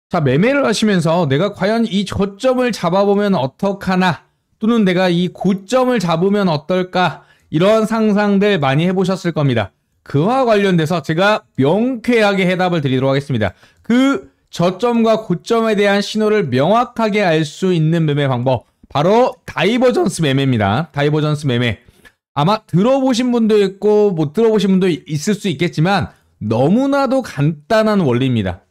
자, 매매를 하시면서 내가 과연 이 저점을 잡아보면 어떡하나, 또는 내가 이 고점을 잡으면 어떨까, 이런 상상들 많이 해보셨을 겁니다. 그와 관련돼서 제가 명쾌하게 해답을 드리도록 하겠습니다. 그 저점과 고점에 대한 신호를 명확하게 알 수 있는 매매 방법, 바로 다이버전스 매매입니다. 다이버전스 매매. 아마 들어보신 분도 있고 못 들어보신 분도 있을 수 있겠지만 너무나도 간단한 원리입니다.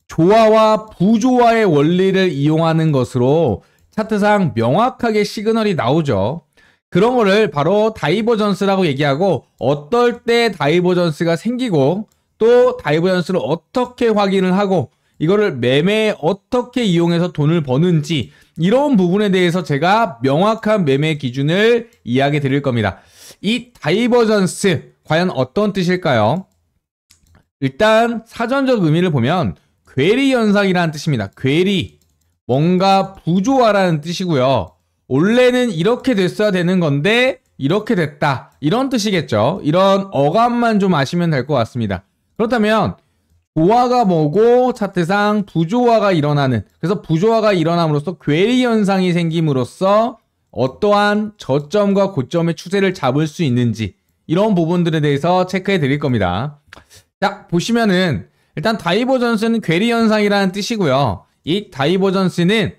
조화와 부조화의 원리를 이용하는 것으로 차트상 명확하게 시그널이 나오죠. 그런 거를 바로 다이버전스라고 얘기하고, 어떨 때 다이버전스가 생기고 또 다이버전스를 어떻게 확인을 하고 이거를 매매에 어떻게 이용해서 돈을 버는지, 이런 부분에 대해서 제가 명확한 매매 기준을 이야기 드릴 겁니다. 이 다이버전스 과연 어떤 뜻일까요? 일단 사전적 의미를 보면 괴리 현상이라는 뜻입니다. 괴리, 뭔가 부조화라는 뜻이고요. 원래는 이렇게 됐어야 되는 건데 이렇게 됐다, 이런 뜻이겠죠. 이런 어감만 좀 아시면 될 것 같습니다. 그렇다면 조화가 뭐고 차트상 부조화가 일어나는, 그래서 부조화가 일어남으로써 괴리 현상이 생김으로써 어떠한 저점과 고점의 추세를 잡을 수 있는지, 이런 부분들에 대해서 체크해 드릴 겁니다. 자, 보시면은 일단 다이버전스는 괴리 현상이라는 뜻이고요. 이 다이버전스는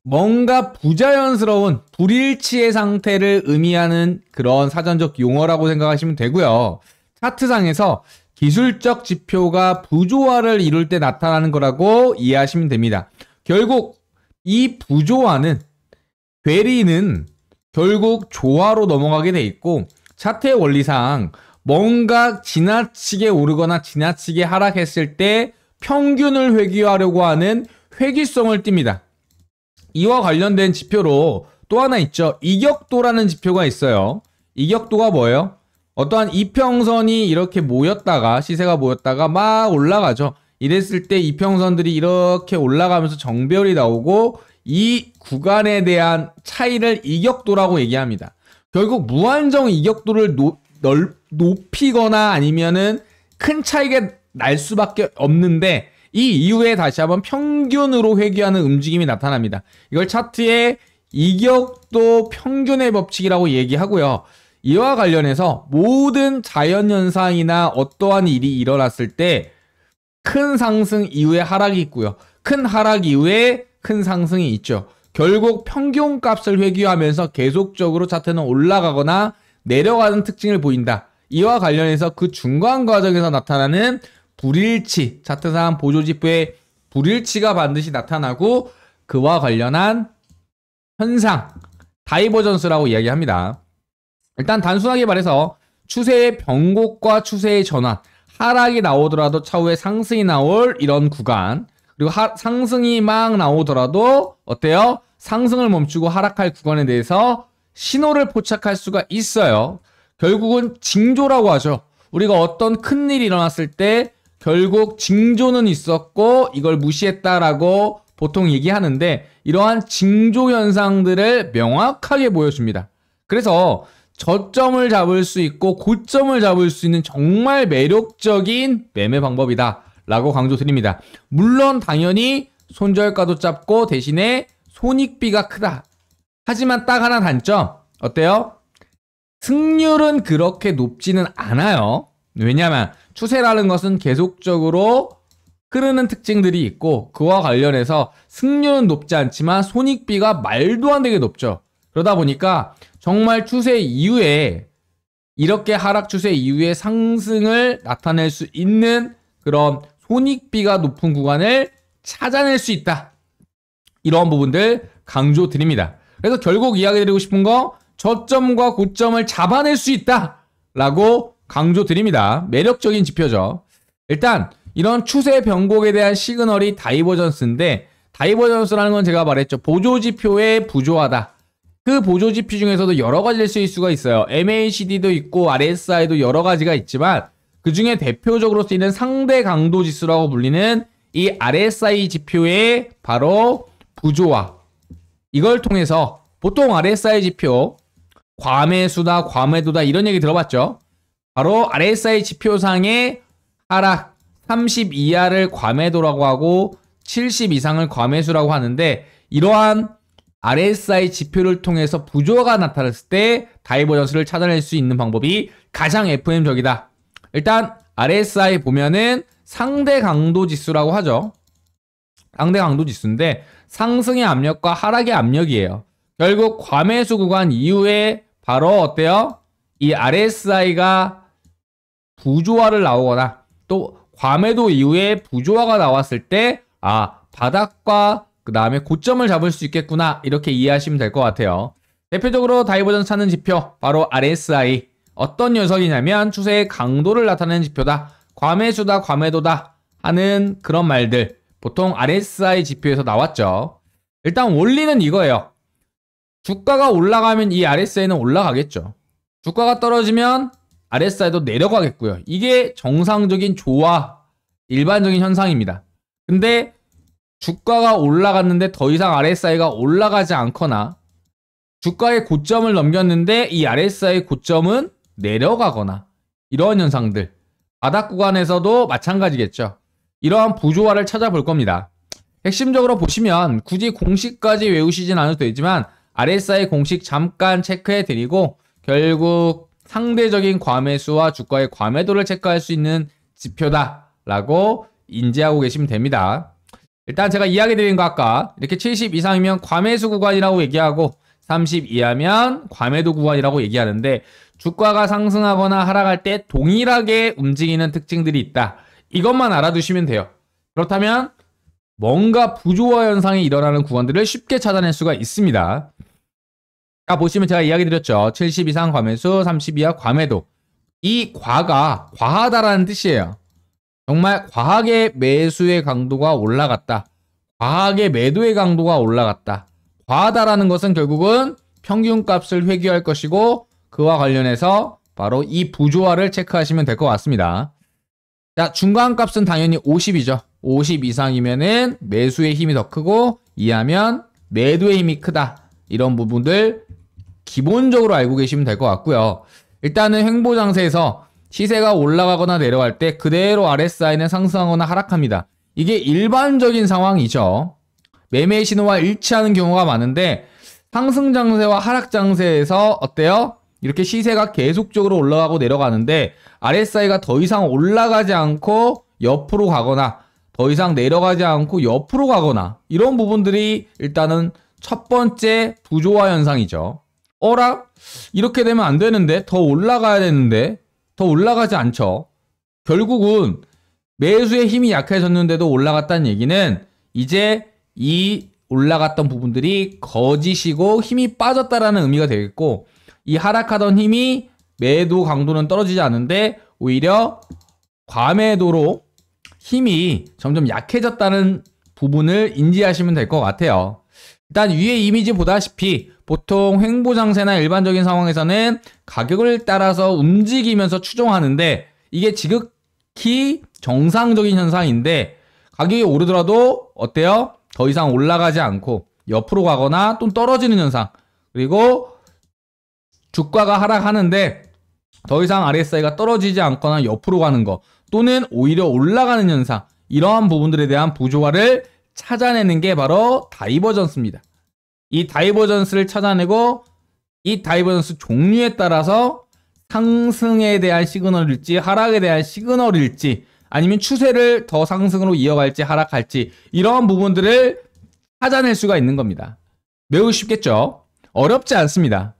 뭔가 부자연스러운 불일치의 상태를 의미하는 그런 사전적 용어라고 생각하시면 되고요. 차트상에서 기술적 지표가 부조화를 이룰 때 나타나는 거라고 이해하시면 됩니다. 결국 이 부조화는, 괴리는 결국 조화로 넘어가게 돼 있고, 차트의 원리상 뭔가 지나치게 오르거나 지나치게 하락했을 때 평균을 회귀하려고 하는 회귀성을 띱니다. 이와 관련된 지표로 또 하나 있죠. 이격도라는 지표가 있어요. 이격도가 뭐예요? 어떠한 이평선이 이렇게 모였다가, 시세가 모였다가 막 올라가죠. 이랬을 때 이평선들이 이렇게 올라가면서 정배열이 나오고, 이 구간에 대한 차이를 이격도라고 얘기합니다. 결국 무한정 이격도를 높이거나 아니면은 큰 차이가 날 수밖에 없는데, 이 이후에 다시 한번 평균으로 회귀하는 움직임이 나타납니다. 이걸 차트의 이격도 평균의 법칙이라고 얘기하고요. 이와 관련해서 모든 자연현상이나 어떠한 일이 일어났을 때 큰 상승 이후에 하락이 있고요. 큰 하락 이후에 큰 상승이 있죠. 결국 평균값을 회귀하면서 계속적으로 차트는 올라가거나 내려가는 특징을 보인다. 이와 관련해서 그 중간 과정에서 나타나는 불일치, 차트상 보조지표의 불일치가 반드시 나타나고, 그와 관련한 현상, 다이버전스라고 이야기합니다. 일단 단순하게 말해서 추세의 변곡과 추세의 전환, 하락이 나오더라도 차후에 상승이 나올 이런 구간, 그리고 상승이 막 나오더라도 어때요? 상승을 멈추고 하락할 구간에 대해서 신호를 포착할 수가 있어요. 결국은 징조라고 하죠. 우리가 어떤 큰일이 일어났을 때 결국 징조는 있었고 이걸 무시했다라고 보통 얘기하는데, 이러한 징조 현상들을 명확하게 보여줍니다. 그래서 저점을 잡을 수 있고 고점을 잡을 수 있는 정말 매력적인 매매 방법이다 라고 강조드립니다. 물론 당연히 손절가도 짧고 대신에 손익비가 크다. 하지만 딱 하나 단점, 어때요? 승률은 그렇게 높지는 않아요. 왜냐하면 추세라는 것은 계속적으로 흐르는 특징들이 있고, 그와 관련해서 승률은 높지 않지만 손익비가 말도 안 되게 높죠. 그러다 보니까 정말 추세 이후에, 이렇게 하락 추세 이후에 상승을 나타낼 수 있는 그런 손익비가 높은 구간을 찾아낼 수 있다. 이런 부분들 강조드립니다. 그래서 결국 이야기드리고 싶은 거, 저점과 고점을 잡아낼 수 있다 라고 강조드립니다. 매력적인 지표죠. 일단 이런 추세 변곡에 대한 시그널이 다이버전스인데, 다이버전스라는 건 제가 말했죠. 보조지표의 부조화다. 그 보조지표 중에서도 여러 가지를 쓰일 수가 있어요. MACD도 있고 RSI도 여러 가지가 있지만, 그 중에 대표적으로 쓰이는 상대 강도 지수라고 불리는 이 RSI 지표의 바로 부조화, 이걸 통해서 보통 RSI 지표, 과매수다, 과매도다 이런 얘기 들어봤죠? 바로 RSI 지표상의 하락 30 이하를 과매도라고 하고 70 이상을 과매수라고 하는데 이러한 RSI 지표를 통해서 부조화가 나타났을 때 다이버전스를 찾아낼 수 있는 방법이 가장 FOM적이다. 일단 RSI 보면은 상대 강도 지수라고 하죠. 상대 강도 지수인데 상승의 압력과 하락의 압력이에요. 결국 과매수 구간 이후에 바로 어때요? 이 RSI가 부조화를 나오거나 또 과매도 이후에 부조화가 나왔을 때 바닥과 그 다음에 고점을 잡을 수 있겠구나 이렇게 이해하시면 될 것 같아요. 대표적으로 다이버전스 찾는 지표 바로 RSI 어떤 녀석이냐면 추세의 강도를 나타내는 지표다. 과매수다 과매도다 하는 그런 말들 보통 RSI 지표에서 나왔죠. 일단 원리는 이거예요. 주가가 올라가면 이 RSI는 올라가겠죠. 주가가 떨어지면 RSI도 내려가겠고요. 이게 정상적인 조화 일반적인 현상입니다. 근데 주가가 올라갔는데 더 이상 RSI가 올라가지 않거나 주가의 고점을 넘겼는데 이 RSI 고점은 내려가거나 이런 현상들 바닥 구간에서도 마찬가지겠죠. 이러한 부조화를 찾아볼 겁니다. 핵심적으로 보시면 굳이 공식까지 외우시진 않아도 되지만 RSI 공식 잠깐 체크해 드리고 결국 상대적인 과매수와 주가의 과매도를 체크할 수 있는 지표다라고 인지하고 계시면 됩니다. 일단 제가 이야기 드린 거 아까 이렇게 70 이상이면 과매수 구간이라고 얘기하고 30 이하면 과매도 구간이라고 얘기하는데 주가가 상승하거나 하락할 때 동일하게 움직이는 특징들이 있다. 이것만 알아두시면 돼요. 그렇다면 뭔가 부조화 현상이 일어나는 구간들을 쉽게 찾아낼 수가 있습니다. 자, 보시면 제가 이야기 드렸죠. 70 이상 과매수, 30 이하 과매도. 이 과가 과하다라는 뜻이에요. 정말 과하게 매수의 강도가 올라갔다. 과하게 매도의 강도가 올라갔다. 과하다라는 것은 결국은 평균값을 회귀할 것이고 그와 관련해서 바로 이 부조화를 체크하시면 될 것 같습니다. 자, 중간값은 당연히 50이죠. 50 이상이면은 매수의 힘이 더 크고 이하면 매도의 힘이 크다. 이런 부분들 기본적으로 알고 계시면 될 것 같고요. 일단은 횡보장세에서 시세가 올라가거나 내려갈 때 그대로 RSI는 상승하거나 하락합니다. 이게 일반적인 상황이죠. 매매 신호와 일치하는 경우가 많은데 상승장세와 하락장세에서 어때요? 이렇게 시세가 계속적으로 올라가고 내려가는데 RSI가 더 이상 올라가지 않고 옆으로 가거나 더 이상 내려가지 않고 옆으로 가거나 이런 부분들이 일단은 첫 번째 부조화 현상이죠. 어라? 이렇게 되면 안 되는데 더 올라가야 되는데 더 올라가지 않죠. 결국은 매수의 힘이 약해졌는데도 올라갔다는 얘기는 이제 이 올라갔던 부분들이 거짓이고 힘이 빠졌다라는 의미가 되겠고 이 하락하던 힘이 매도 강도는 떨어지지 않는데 오히려 과매도로 힘이 점점 약해졌다는 부분을 인지하시면 될 것 같아요. 일단 위에 이미지 보다시피 보통 횡보장세나 일반적인 상황에서는 가격을 따라서 움직이면서 추종하는데 이게 지극히 정상적인 현상인데 가격이 오르더라도 어때요? 더 이상 올라가지 않고 옆으로 가거나 또 떨어지는 현상 그리고 주가가 하락하는데 더 이상 RSI가 떨어지지 않거나 옆으로 가는 거 또는 오히려 올라가는 현상 이러한 부분들에 대한 부조화를 찾아내는 게 바로 다이버전스입니다. 이 다이버전스를 찾아내고 이 다이버전스 종류에 따라서 상승에 대한 시그널일지 하락에 대한 시그널일지 아니면 추세를 더 상승으로 이어갈지 하락할지 이러한 부분들을 찾아낼 수가 있는 겁니다. 매우 쉽겠죠? 어렵지 않습니다.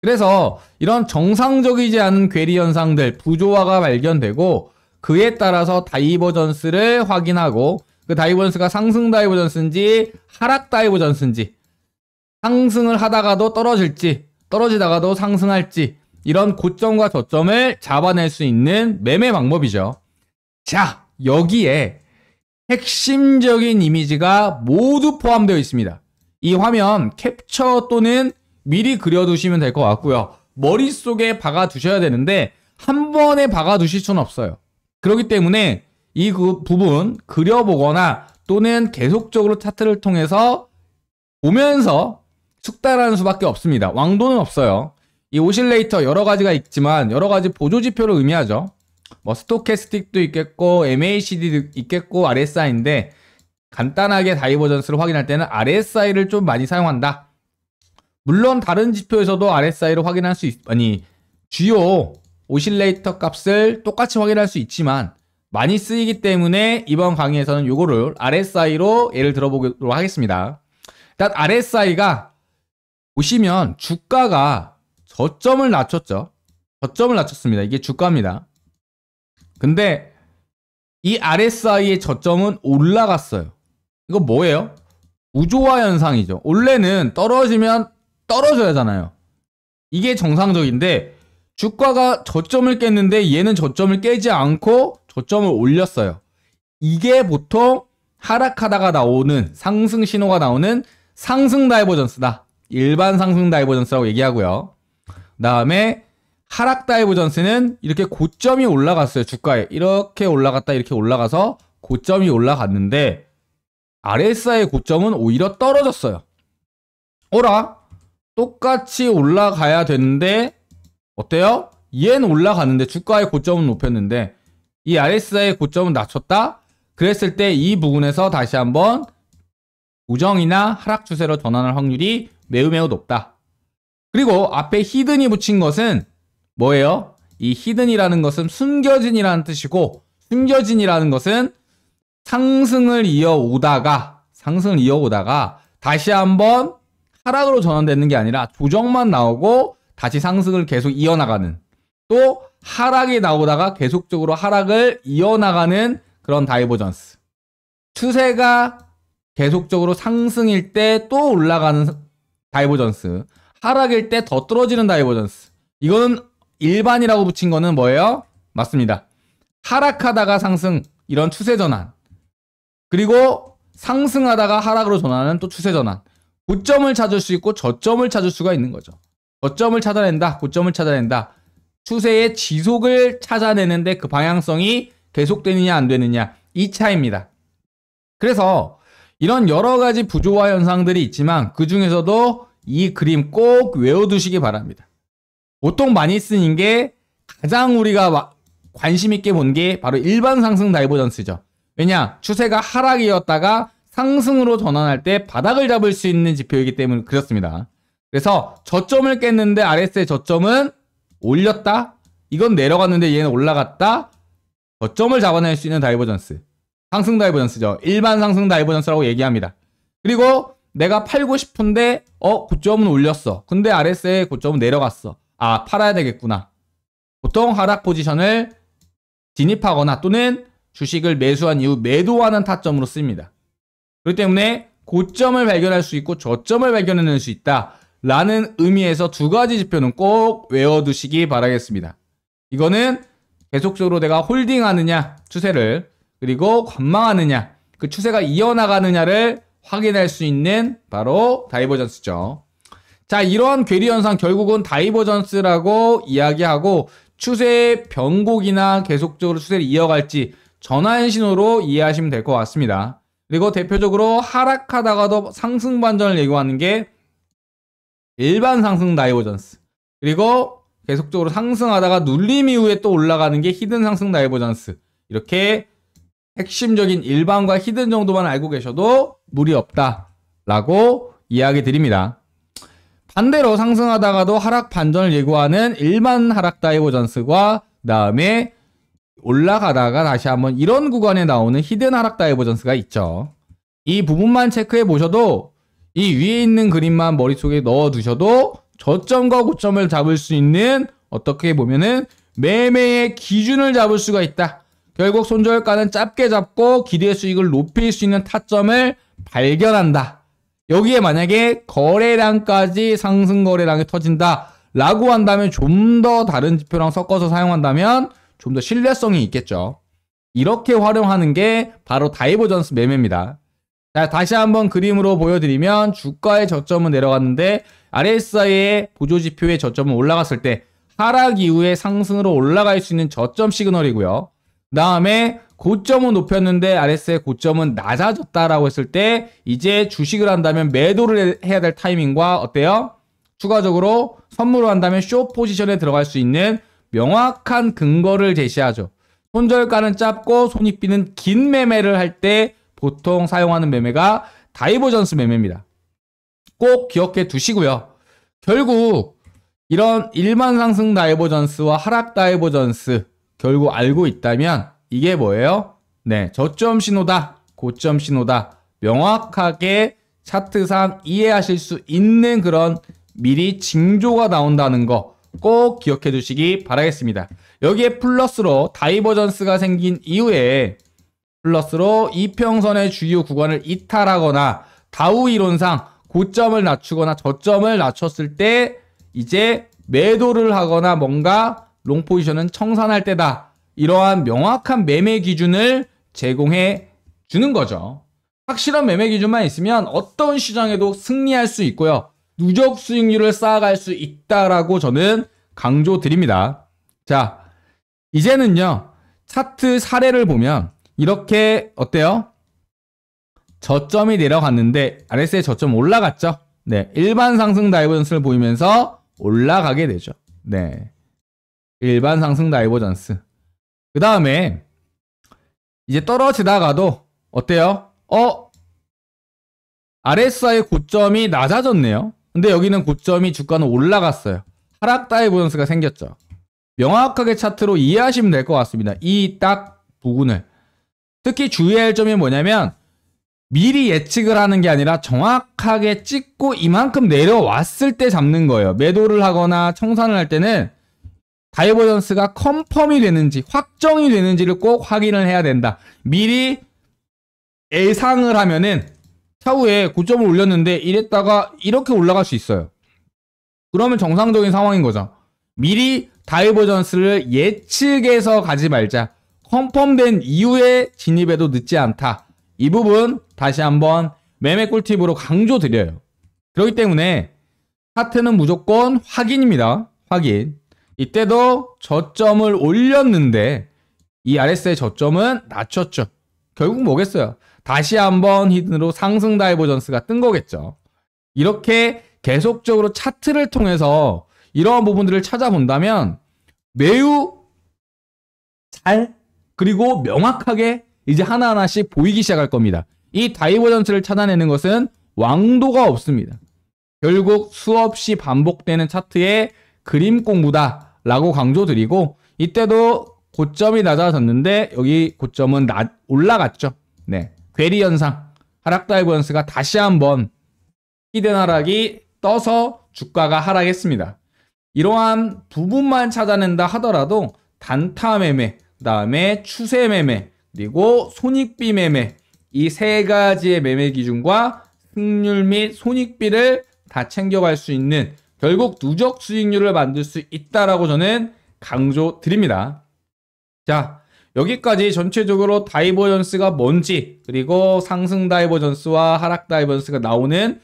그래서 이런 정상적이지 않은 괴리 현상들, 부조화가 발견되고 그에 따라서 다이버전스를 확인하고 그 다이버전스가 상승 다이버전스인지 하락 다이버전스인지 상승을 하다가도 떨어질지 떨어지다가도 상승할지 이런 고점과 저점을 잡아낼 수 있는 매매 방법이죠. 자, 여기에 핵심적인 이미지가 모두 포함되어 있습니다. 이 화면 캡처 또는 미리 그려두시면 될 것 같고요. 머릿속에 박아두셔야 되는데 한 번에 박아두실 수는 없어요. 그렇기 때문에 이 부분 그려보거나 또는 계속적으로 차트를 통해서 보면서 숙달하는 수밖에 없습니다. 왕도는 없어요. 이 오실레이터 여러 가지가 있지만 여러 가지 보조지표를 의미하죠. 뭐 스토캐스틱도 있겠고 MACD도 있겠고 RSI인데 간단하게 다이버전스를 확인할 때는 RSI를 좀 많이 사용한다. 물론 다른 지표에서도 RSI를 확인할 수 주요 오실레이터 값을 똑같이 확인할 수 있지만 많이 쓰이기 때문에 이번 강의에서는 요거를 RSI로 예를 들어보도록 하겠습니다. 일단 RSI가 보시면 주가가 저점을 낮췄죠. 저점을 낮췄습니다. 이게 주가입니다. 근데 이 RSI의 저점은 올라갔어요. 이거 뭐예요? 우조화 현상이죠. 원래는 떨어지면 떨어져야 하잖아요. 이게 정상적인데 주가가 저점을 깼는데 얘는 저점을 깨지 않고 저점을 올렸어요. 이게 보통 하락하다가 나오는 상승 신호가 나오는 상승 다이버전스다. 일반 상승 다이버전스라고 얘기하고요. 그 다음에 하락 다이버전스는 이렇게 고점이 올라갔어요. 주가에 이렇게 올라갔다 이렇게 올라가서 고점이 올라갔는데 RSI의 고점은 오히려 떨어졌어요. 어라? 똑같이 올라가야 되는데 어때요? 얘는 올라가는데 주가의 고점은 높였는데 이 RSI의 고점은 낮췄다? 그랬을 때 이 부분에서 다시 한번 우정이나 하락 추세로 전환할 확률이 매우 높다. 그리고 앞에 히든이 붙인 것은 뭐예요? 이 히든이라는 것은 숨겨진이라는 뜻이고 숨겨진이라는 것은 상승을 이어오다가 다시 한번 하락으로 전환되는 게 아니라 조정만 나오고 다시 상승을 계속 이어나가는, 또 하락이 나오다가 계속적으로 하락을 이어나가는 그런 다이버전스. 추세가 계속적으로 상승일 때 또 올라가는 다이버전스, 하락일 때 더 떨어지는 다이버전스. 이거는 일반이라고 붙인 거는 뭐예요? 맞습니다. 하락하다가 상승, 이런 추세 전환. 그리고 상승하다가 하락으로 전환하는 또 추세 전환. 고점을 찾을 수 있고 저점을 찾을 수가 있는 거죠. 저점을 찾아낸다, 고점을 찾아낸다. 추세의 지속을 찾아내는데 그 방향성이 계속되느냐 안 되느냐, 이 차이입니다. 그래서 이런 여러 가지 부조화 현상들이 있지만 그 중에서도 이 그림 꼭 외워두시기 바랍니다. 보통 많이 쓰는 게 가장 우리가 관심 있게 본 게 바로 일반 상승 다이버전스죠. 왜냐? 추세가 하락이었다가 상승으로 전환할 때 바닥을 잡을 수 있는 지표이기 때문에 그렇습니다. 그래서 저점을 깼는데 RSI의 저점은 올렸다? 이건 내려갔는데 얘는 올라갔다? 저점을 잡아낼 수 있는 다이버전스. 상승 다이버전스죠. 일반 상승 다이버전스라고 얘기합니다. 그리고 내가 팔고 싶은데 고점은 올렸어. 근데 RSI의 고점은 내려갔어. 아, 팔아야 되겠구나. 보통 하락 포지션을 진입하거나 또는 주식을 매수한 이후 매도하는 타점으로 씁니다. 그렇기 때문에 고점을 발견할 수 있고 저점을 발견해낼 수 있다 라는 의미에서 두 가지 지표는 꼭 외워두시기 바라겠습니다. 이거는 계속적으로 내가 홀딩하느냐 추세를, 그리고 관망하느냐 그 추세가 이어나가느냐를 확인할 수 있는 바로 다이버전스죠. 자, 이러한 괴리 현상 결국은 다이버전스라고 이야기하고 추세의 변곡이나 계속적으로 추세를 이어갈지 전환 신호로 이해하시면 될 것 같습니다. 그리고 대표적으로 하락하다가도 상승 반전을 예고하는 게 일반 상승 다이버전스, 그리고 계속적으로 상승하다가 눌림 이후에 또 올라가는 게 히든 상승 다이버전스. 이렇게 핵심적인 일반과 히든 정도만 알고 계셔도 무리 없다 라고 이야기 드립니다. 반대로 상승하다가도 하락 반전을 예고하는 일반 하락 다이버전스과 그 다음에 올라가다가 다시 한번 이런 구간에 나오는 히든 하락 다이버전스가 있죠. 이 부분만 체크해 보셔도, 이 위에 있는 그림만 머릿속에 넣어 두셔도 저점과 고점을 잡을 수 있는, 어떻게 보면은 매매의 기준을 잡을 수가 있다. 결국 손절가는 짧게 잡고 기대 수익을 높일 수 있는 타점을 발견한다. 여기에 만약에 거래량까지 상승 거래량이 터진다 라고 한다면, 좀 더 다른 지표랑 섞어서 사용한다면 좀 더 신뢰성이 있겠죠. 이렇게 활용하는 게 바로 다이버전스 매매입니다. 자, 다시 한번 그림으로 보여드리면 주가의 저점은 내려갔는데 RSI의 보조지표의 저점은 올라갔을 때 하락 이후에 상승으로 올라갈 수 있는 저점 시그널이고요. 그 다음에 고점은 높였는데 RSI의 고점은 낮아졌다라고 했을 때 이제 주식을 한다면 매도를 해야 될 타이밍과 어때요? 추가적으로 선물을 한다면 숏 포지션에 들어갈 수 있는 명확한 근거를 제시하죠. 손절가는 짧고 손익비는 긴 매매를 할 때 보통 사용하는 매매가 다이버전스 매매입니다. 꼭 기억해 두시고요. 결국 이런 일반 상승 다이버전스와 하락 다이버전스 결국 알고 있다면 이게 뭐예요? 네, 저점 신호다, 고점 신호다. 명확하게 차트상 이해하실 수 있는 그런 미리 징조가 나온다는 거 꼭 기억해 두시기 바라겠습니다. 여기에 플러스로 다이버전스가 생긴 이후에 플러스로 이평선의 주요 구간을 이탈하거나 다우 이론상 고점을 낮추거나 저점을 낮췄을 때 이제 매도를 하거나 뭔가 롱 포지션은 청산할 때다. 이러한 명확한 매매 기준을 제공해 주는 거죠. 확실한 매매 기준만 있으면 어떤 시장에도 승리할 수 있고요. 누적 수익률을 쌓아갈 수 있다라고 저는 강조드립니다. 자, 이제는요. 차트 사례를 보면 이렇게 어때요? 저점이 내려갔는데 RSI 저점 올라갔죠? 네, 일반 상승 다이버전스를 보이면서 올라가게 되죠. 네, 일반 상승 다이버전스. 그 다음에 이제 떨어지다가도 어때요? RSI 고점이 낮아졌네요. 근데 여기는 고점이 주가는 올라갔어요. 하락 다이버전스가 생겼죠. 명확하게 차트로 이해하시면 될 것 같습니다. 이 딱 부분을. 특히 주의할 점이 뭐냐면 미리 예측을 하는 게 아니라 정확하게 찍고 이만큼 내려왔을 때 잡는 거예요. 매도를 하거나 청산을 할 때는 다이버전스가 컨펌이 되는지 확정이 되는지를 꼭 확인을 해야 된다. 미리 예상을 하면은 차후에 고점을 올렸는데 이랬다가 이렇게 올라갈 수 있어요. 그러면 정상적인 상황인 거죠. 미리 다이버전스를 예측해서 가지 말자. 컨펌된 이후에 진입해도 늦지 않다. 이 부분 다시 한번 매매 꿀팁으로 강조드려요. 그렇기 때문에 차트는 무조건 확인입니다. 확인. 이때도 저점을 올렸는데 이 RSI 저점은 낮췄죠. 결국 뭐겠어요? 다시 한번 히든으로 상승 다이버전스가 뜬 거겠죠. 이렇게 계속적으로 차트를 통해서 이러한 부분들을 찾아본다면 매우 잘 그리고 명확하게 이제 하나하나씩 보이기 시작할 겁니다. 이 다이버전스를 찾아내는 것은 왕도가 없습니다. 결국 수없이 반복되는 차트의 그림 공부다 라고 강조드리고 이때도 고점이 낮아졌는데 여기 고점은 올라갔죠. 네, 괴리 현상, 하락 다이버전스가 다시 한번 히든 하락이 떠서 주가가 하락했습니다. 이러한 부분만 찾아낸다 하더라도 단타 매매, 그 다음에 추세 매매, 그리고 손익비 매매 이 세 가지의 매매 기준과 승률 및 손익비를 다 챙겨갈 수 있는 결국 누적 수익률을 만들 수 있다라고 저는 강조드립니다. 자, 여기까지 전체적으로 다이버전스가 뭔지 그리고 상승 다이버전스와 하락 다이버전스가 나오는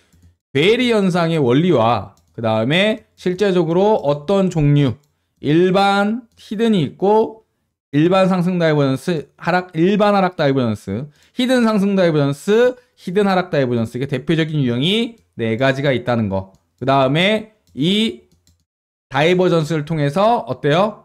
괴리 현상의 원리와 그 다음에 실제적으로 어떤 종류 일반 히든이 있고 일반 상승 다이버전스, 일반 하락 다이버전스, 히든 상승 다이버전스, 히든 하락 다이버전스 이게 대표적인 유형이 4가지가 있다는 거. 그 다음에 이 다이버전스를 통해서 어때요?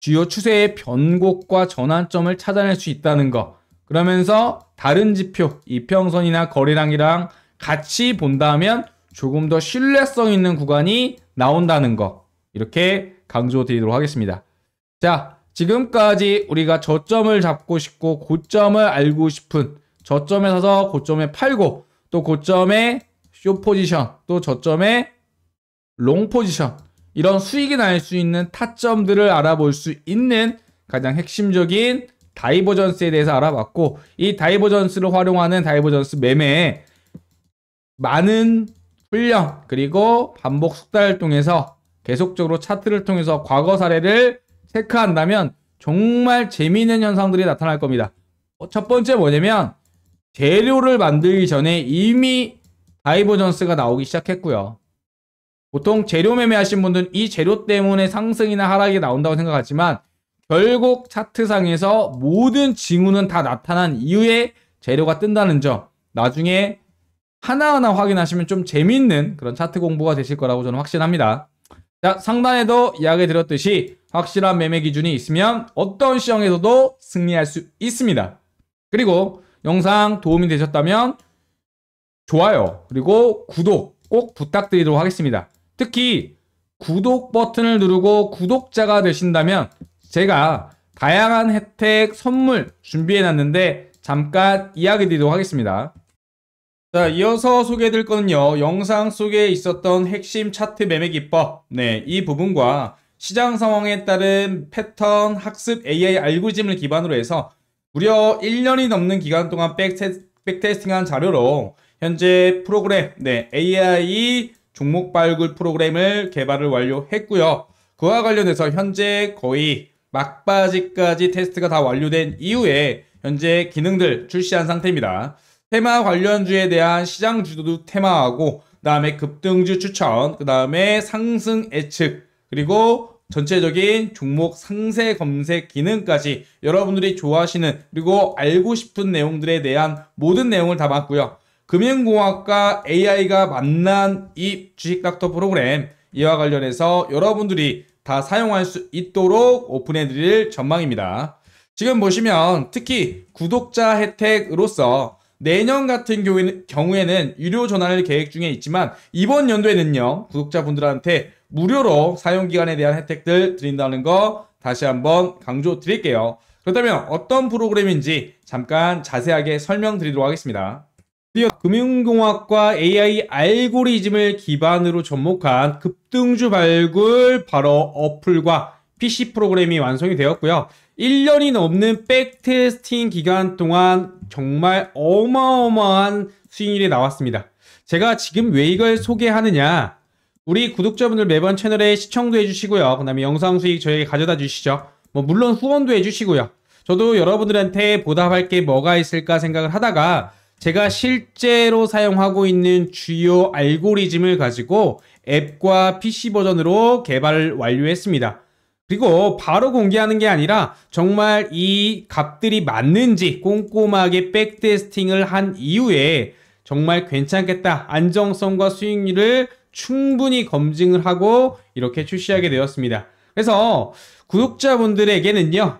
주요 추세의 변곡과 전환점을 찾아낼 수 있다는 거. 그러면서 다른 지표, 이평선이나 거래량이랑 같이 본다면 조금 더 신뢰성 있는 구간이 나온다는 거. 이렇게 강조드리도록 하겠습니다. 자, 지금까지 우리가 저점을 잡고 싶고 고점을 알고 싶은 저점에 사서 고점에 팔고 또 고점에 숏 포지션 또 저점에 롱 포지션 이런 수익이 날 수 있는 타점들을 알아볼 수 있는 가장 핵심적인 다이버전스에 대해서 알아봤고 이 다이버전스를 활용하는 다이버전스 매매에 많은 훈련 그리고 반복 숙달을 통해서 계속적으로 차트를 통해서 과거 사례를 체크한다면 정말 재미있는 현상들이 나타날 겁니다. 첫 번째 뭐냐면 재료를 만들기 전에 이미 다이버전스가 나오기 시작했고요. 보통 재료 매매하신 분들은 이 재료 때문에 상승이나 하락이 나온다고 생각하지만 결국 차트상에서 모든 징후는 다 나타난 이후에 재료가 뜬다는 점 나중에 하나하나 확인하시면 좀 재밌는 그런 차트 공부가 되실 거라고 저는 확신합니다. 자, 상단에도 이야기 드렸듯이 확실한 매매 기준이 있으면 어떤 시장에서도 승리할 수 있습니다. 그리고 영상 도움이 되셨다면 좋아요 그리고 구독 꼭 부탁드리도록 하겠습니다. 특히 구독 버튼을 누르고 구독자가 되신다면 제가 다양한 혜택 선물 준비해놨는데 잠깐 이야기 드리도록 하겠습니다. 자, 이어서 소개해드릴 거는요, 영상 속에 있었던 핵심 차트 매매 기법, 이 부분과 시장 상황에 따른 패턴 학습 AI 알고리즘을 기반으로 해서 무려 1년이 넘는 기간 동안 백테스팅한 자료로 현재 프로그램, AI 종목 발굴 프로그램을 개발을 완료했고요. 그와 관련해서 현재 거의 막바지까지 테스트가 다 완료된 이후에 현재 기능들 출시한 상태입니다. 테마 관련주에 대한 시장 주도도 테마하고, 그 다음에 급등주 추천, 그 다음에 상승 예측, 그리고 전체적인 종목 상세 검색 기능까지 여러분들이 좋아하시는 그리고 알고 싶은 내용들에 대한 모든 내용을 담았고요. 금융공학과 AI가 만난 이 주식닥터 프로그램, 이와 관련해서 여러분들이 다 사용할 수 있도록 오픈해드릴 전망입니다. 지금 보시면 특히 구독자 혜택으로서 내년 같은 경우에는 유료 전환을 계획 중에 있지만 이번 연도에는요, 구독자분들한테 무료로 사용기간에 대한 혜택들 드린다는 거 다시 한번 강조 드릴게요. 그렇다면 어떤 프로그램인지 잠깐 자세하게 설명드리도록 하겠습니다. 드디어 금융공학과 AI 알고리즘을 기반으로 접목한 급등주 발굴 바로 어플과 PC 프로그램이 완성이 되었고요. 1년이 넘는 백테스팅 기간 동안 정말 어마어마한 수익률이 나왔습니다. 제가 지금 왜 이걸 소개하느냐, 우리 구독자분들 매번 채널에 시청도 해주시고요. 그 다음에 영상 수익 저에게 가져다 주시죠. 물론 후원도 해주시고요. 저도 여러분들한테 보답할 게 뭐가 있을까 생각을 하다가 제가 실제로 사용하고 있는 주요 알고리즘을 가지고 앱과 PC 버전으로 개발을 완료했습니다. 그리고 바로 공개하는 게 아니라 정말 이 값들이 맞는지 꼼꼼하게 백테스팅을 한 이후에 정말 괜찮겠다, 안정성과 수익률을 충분히 검증을 하고 이렇게 출시하게 되었습니다. 그래서 구독자분들에게는요,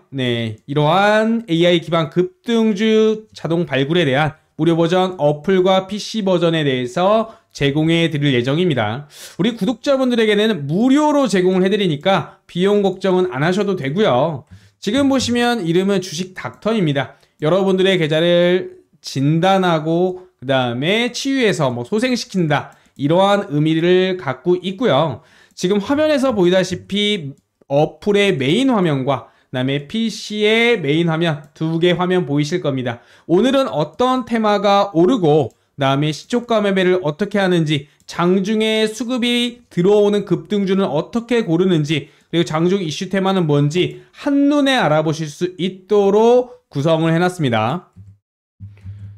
이러한 AI 기반 급등주 자동 발굴에 대한 무료 버전 어플과 PC 버전에 대해서 제공해 드릴 예정입니다. 우리 구독자분들에게는 무료로 제공을 해드리니까 비용 걱정은 안 하셔도 되고요. 지금 보시면 이름은 주식 닥터입니다. 여러분들의 계좌를 진단하고 그 다음에 치유해서 소생시킨다, 이러한 의미를 갖고 있고요. 지금 화면에서 보이다시피 어플의 메인 화면과 그 다음에 PC의 메인 화면, 두 개 화면 보이실 겁니다. 오늘은 어떤 테마가 오르고 그 다음에 시초가 매매를 어떻게 하는지, 장중에 수급이 들어오는 급등주는 어떻게 고르는지, 그리고 장중 이슈 테마는 뭔지 한눈에 알아보실 수 있도록 구성을 해놨습니다.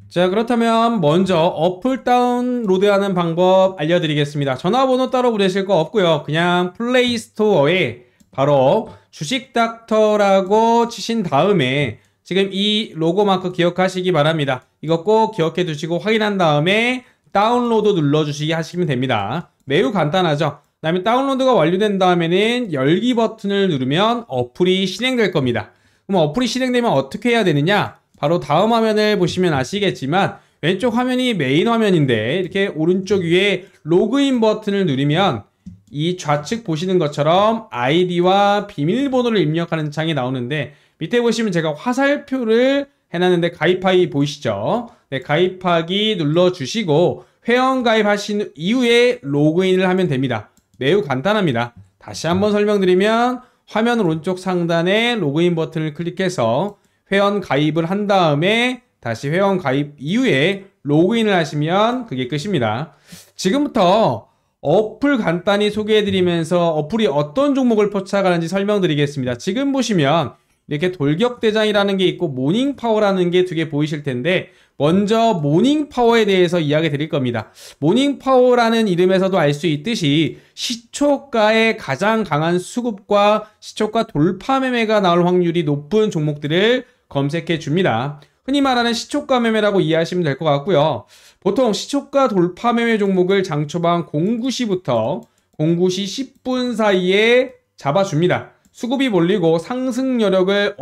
자, 그렇다면 먼저 어플 다운로드하는 방법 알려드리겠습니다. 전화번호 따로 보내실 거 없고요. 그냥 플레이스토어에 바로 주식닥터라고 치신 다음에 지금 이 로고 마크 기억하시기 바랍니다. 이거 꼭 기억해 두시고 확인한 다음에 다운로드 눌러주시기 하시면 됩니다. 매우 간단하죠. 그 다음에 다운로드가 완료된 다음에는 열기 버튼을 누르면 어플이 실행될 겁니다. 그럼 어플이 실행되면 어떻게 해야 되느냐? 바로 다음 화면을 보시면 아시겠지만 왼쪽 화면이 메인 화면인데 이렇게 오른쪽 위에 로그인 버튼을 누르면 이 좌측 보시는 것처럼 아이디와 비밀번호를 입력하는 창이 나오는데, 밑에 보시면 제가 화살표를 해놨는데 가입하기 보이시죠? 가입하기 눌러주시고 회원 가입하신 이후에 로그인을 하면 됩니다. 매우 간단합니다. 다시 한번 설명드리면 화면 오른쪽 상단에 로그인 버튼을 클릭해서 회원 가입을 한 다음에 다시 회원 가입 이후에 로그인을 하시면 그게 끝입니다. 지금부터 어플 간단히 소개해드리면서 어플이 어떤 종목을 포착하는지 설명드리겠습니다. 지금 보시면 이렇게 돌격대장이라는 게 있고 모닝파워라는 게 두 개 보이실 텐데, 먼저 모닝파워에 대해서 이야기 드릴 겁니다. 모닝파워라는 이름에서도 알 수 있듯이 시초가의 가장 강한 수급과 시초가 돌파 매매가 나올 확률이 높은 종목들을 검색해 줍니다. 흔히 말하는 시초가 매매라고 이해하시면 될 것 같고요. 보통 시초가 돌파 매매 종목을 장 초반 09시부터 09시 10분 사이에 잡아줍니다. 수급이 몰리고 상승 여력을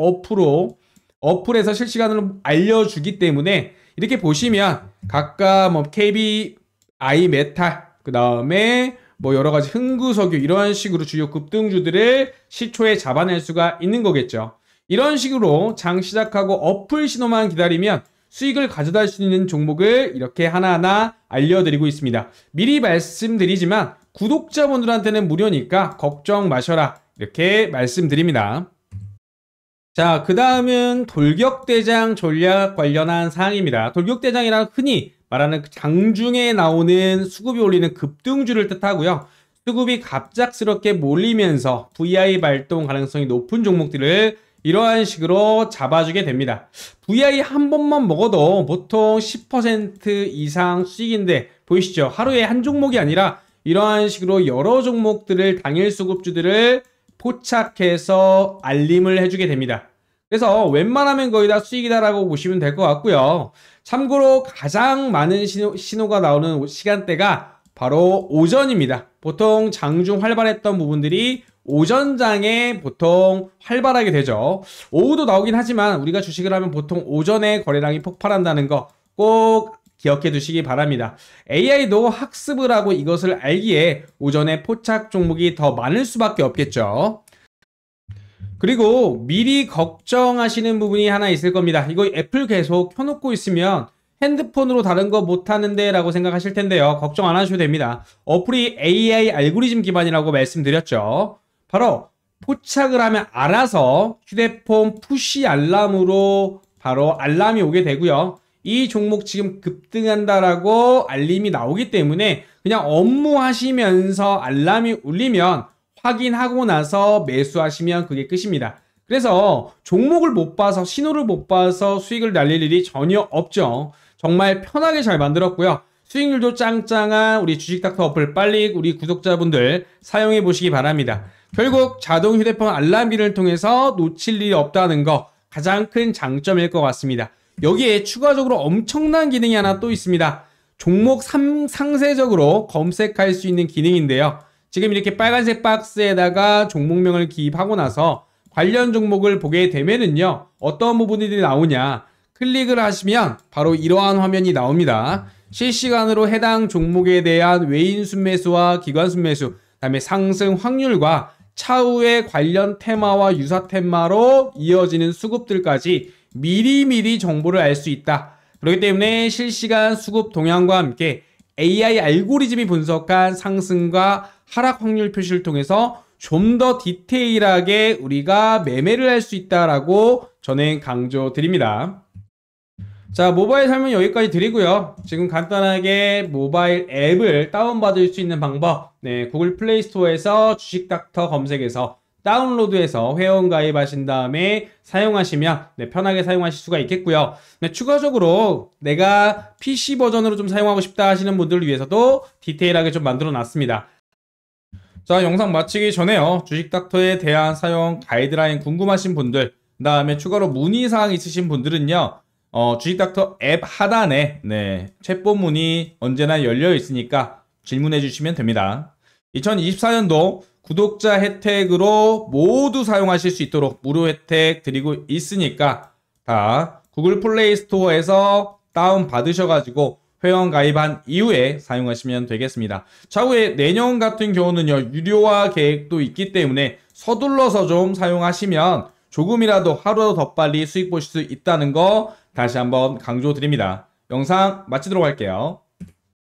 어플에서 실시간으로 알려주기 때문에 이렇게 보시면 각각 뭐 KBI 메탈, 그 다음에 뭐 여러 가지 흥구석유 이런 식으로 주요 급등주들을 시초에 잡아낼 수가 있는 거겠죠. 이런 식으로 장 시작하고 어플 신호만 기다리면 수익을 가져다 수 있는 종목을 이렇게 하나하나 알려드리고 있습니다. 미리 말씀드리지만 구독자분들한테는 무료니까 걱정 마셔라 이렇게 말씀드립니다. 자, 그 다음은 돌격대장 전략 관련한 사항입니다. 돌격대장이란 흔히 말하는 장중에 나오는 수급이 올리는 급등주를 뜻하고요. 수급이 갑작스럽게 몰리면서 VI 발동 가능성이 높은 종목들을 이러한 식으로 잡아주게 됩니다. VI 한 번만 먹어도 보통 10% 이상 수익인데 보이시죠? 하루에 한 종목이 아니라 이러한 식으로 여러 종목들을 당일 수급주들을 포착해서 알림을 해주게 됩니다. 그래서 웬만하면 거의 다 수익이다라고 보시면 될 것 같고요. 참고로 가장 많은 신호가 나오는 시간대가 바로 오전입니다. 보통 장중 활발했던 부분들이 오전장에 보통 활발하게 되죠. 오후도 나오긴 하지만 우리가 주식을 하면 보통 오전에 거래량이 폭발한다는 거 꼭 기억해 두시기 바랍니다. AI도 학습을 하고 이것을 알기에 오전에 포착 종목이 더 많을 수밖에 없겠죠. 그리고 미리 걱정하시는 부분이 하나 있을 겁니다. 이거 애플 계속 켜놓고 있으면 핸드폰으로 다른 거 못하는데 라고 생각하실 텐데요. 걱정 안 하셔도 됩니다. 어플이 AI 알고리즘 기반이라고 말씀드렸죠. 바로 포착을 하면 알아서 휴대폰 푸시 알람으로 바로 알람이 오게 되고요. 이 종목 지금 급등한다라고 알림이 나오기 때문에 그냥 업무하시면서 알람이 울리면 확인하고 나서 매수하시면 그게 끝입니다. 그래서 종목을 못 봐서 신호를 못 봐서 수익을 날릴 일이 전혀 없죠. 정말 편하게 잘 만들었고요. 수익률도 짱짱한 우리 주식닥터 어플 빨리 우리 구독자분들 사용해 보시기 바랍니다. 결국 자동 휴대폰 알람 기능을 통해서 놓칠 일이 없다는 거 가장 큰 장점일 것 같습니다. 여기에 추가적으로 엄청난 기능이 하나 또 있습니다. 종목 상세적으로 검색할 수 있는 기능인데요. 지금 이렇게 빨간색 박스에다가 종목명을 기입하고 나서 관련 종목을 보게 되면은요. 어떤 부분들이 나오냐. 클릭을 하시면 바로 이러한 화면이 나옵니다. 실시간으로 해당 종목에 대한 외인 순매수와 기관 순매수, 그다음에 상승 확률과 차후의 관련 테마와 유사 테마로 이어지는 수급들까지 미리미리 정보를 알 수 있다. 그렇기 때문에 실시간 수급 동향과 함께 AI 알고리즘이 분석한 상승과 하락 확률 표시를 통해서 좀 더 디테일하게 우리가 매매를 할 수 있다라고 저는 강조드립니다. 자, 모바일 설명 여기까지 드리고요. 지금 간단하게 모바일 앱을 다운받을 수 있는 방법, 네, 구글 플레이 스토어에서 주식닥터 검색해서 다운로드해서 회원 가입하신 다음에 사용하시면 네, 편하게 사용하실 수가 있겠고요. 네, 추가적으로 내가 PC 버전으로 좀 사용하고 싶다 하시는 분들을 위해서도 디테일하게 좀 만들어 놨습니다. 자, 영상 마치기 전에요. 주식닥터에 대한 사용 가이드라인 궁금하신 분들, 그 다음에 추가로 문의사항 있으신 분들은요. 주식닥터 앱 하단에 네, 챗봇 문의 언제나 열려 있으니까 질문해 주시면 됩니다. 2024년도 구독자 혜택으로 모두 사용하실 수 있도록 무료 혜택 드리고 있으니까 다 구글 플레이 스토어에서 다운 받으셔가지고 회원 가입한 이후에 사용하시면 되겠습니다. 차후에 내년 같은 경우는요, 유료화 계획도 있기 때문에 서둘러서 좀 사용하시면 조금이라도 하루 더 빨리 수익 보실 수 있다는 거 다시 한번 강조드립니다. 영상 마치도록 할게요.